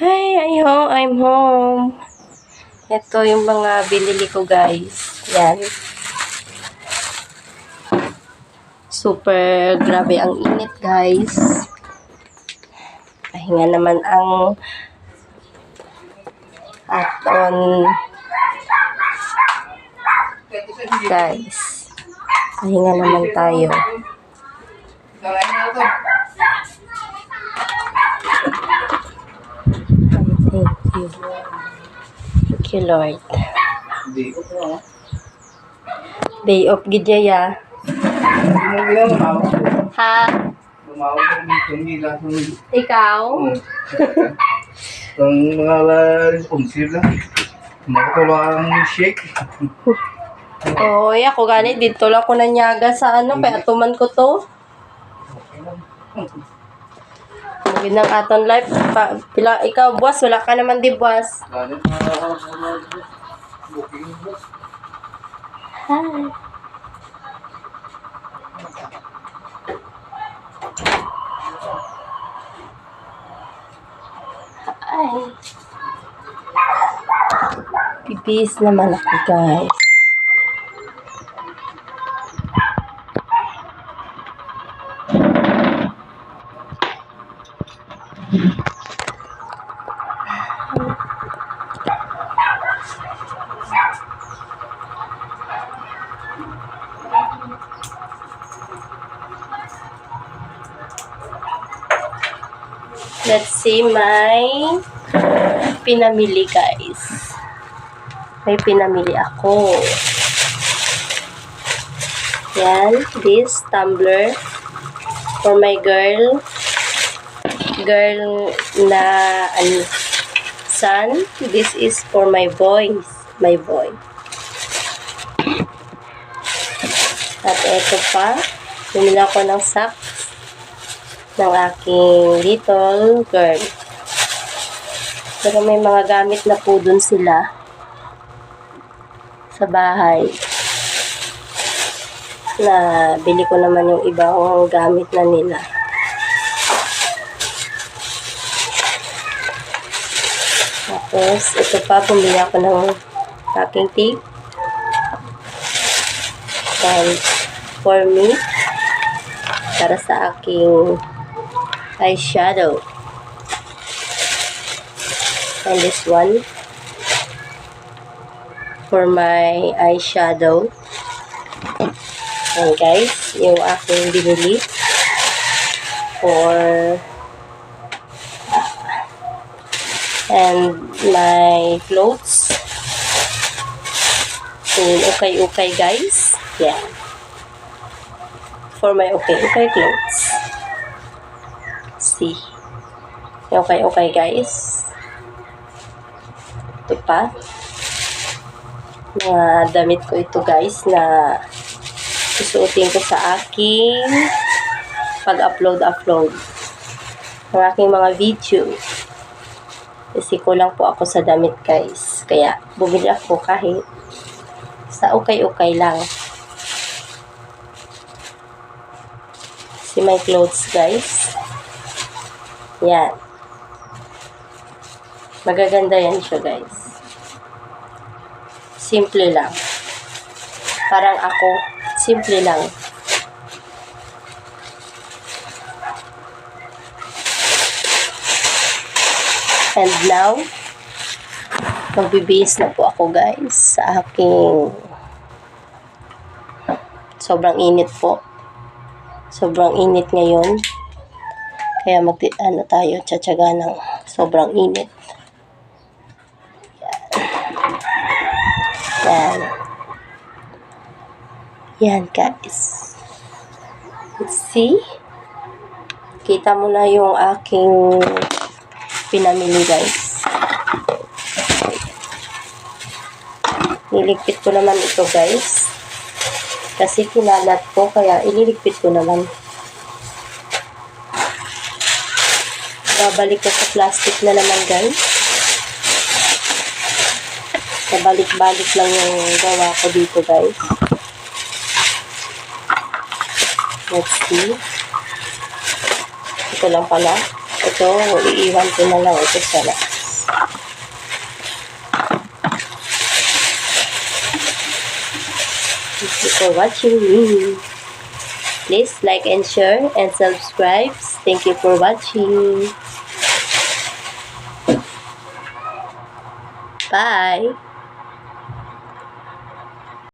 Hi, I'm home. Ito yung mga binili ko, guys. Yan. Super grabe ang init, guys. Pahinga naman ang aton. Guys. Pahinga naman tayo. Thank you. Thank you, Lord. Day off, Gidya. Ha? Ikaw? Ang mga responsib lang. Makatulong ang shake. Oy, ako gani dito lang ko nanyaga sa kaya tuman ko to. Magin ng aton life. Pila, ikaw, boss, wala ka naman di, boss. Hi. Hi. Pipis naman ako, guys. Let's see my pinamili, guys. May pinamili ako. Yan, this tumbler for my girl na son. This is for my boy. At ito pa, bumili ako ng socks ng aking little girl. Pero may mga gamit na po dun sila sa bahay. Na bili ko naman yung ibang gamit na nila. Tapos, ito pa, bumili ako ng packing tape. And for me, para sa aking eyeshadow. And this one for my eyeshadow. And guys, yung aking binili for and my clothes. And okay, guys. Yeah. For my okay clothes. See. Okay, guys. Ito pa. Mga damit ko ito, guys, na susuotin ko sa aking pag-upload ng aking mga video. Kasi kulang po ako sa damit, guys. Kaya bumili ako kahit sa okay lang. See my clothes, guys. Yan. Magaganda yan siya, guys. Simple lang. Parang ako, simple lang. And now, magbibihis na po ako, guys, sa aking sobrang init po. Sobrang init ngayon. Kaya tayo, tsatsaga ng sobrang init. Yan, guys. Let's see. Kita mo na yung aking pinamili, guys. Niligpit ko naman ito, guys. Kasi kinalat ko, kaya ililigpit ko naman. Babalik ko sa plastic na naman, guys. Nabalik-balik lang yung gawa ko dito, guys. Let's see. Ito lang pala. ito, iiwan ko na lang ito sa labas. Thank you for watching me. Please like and share and subscribe. Thank you for watching. Bye.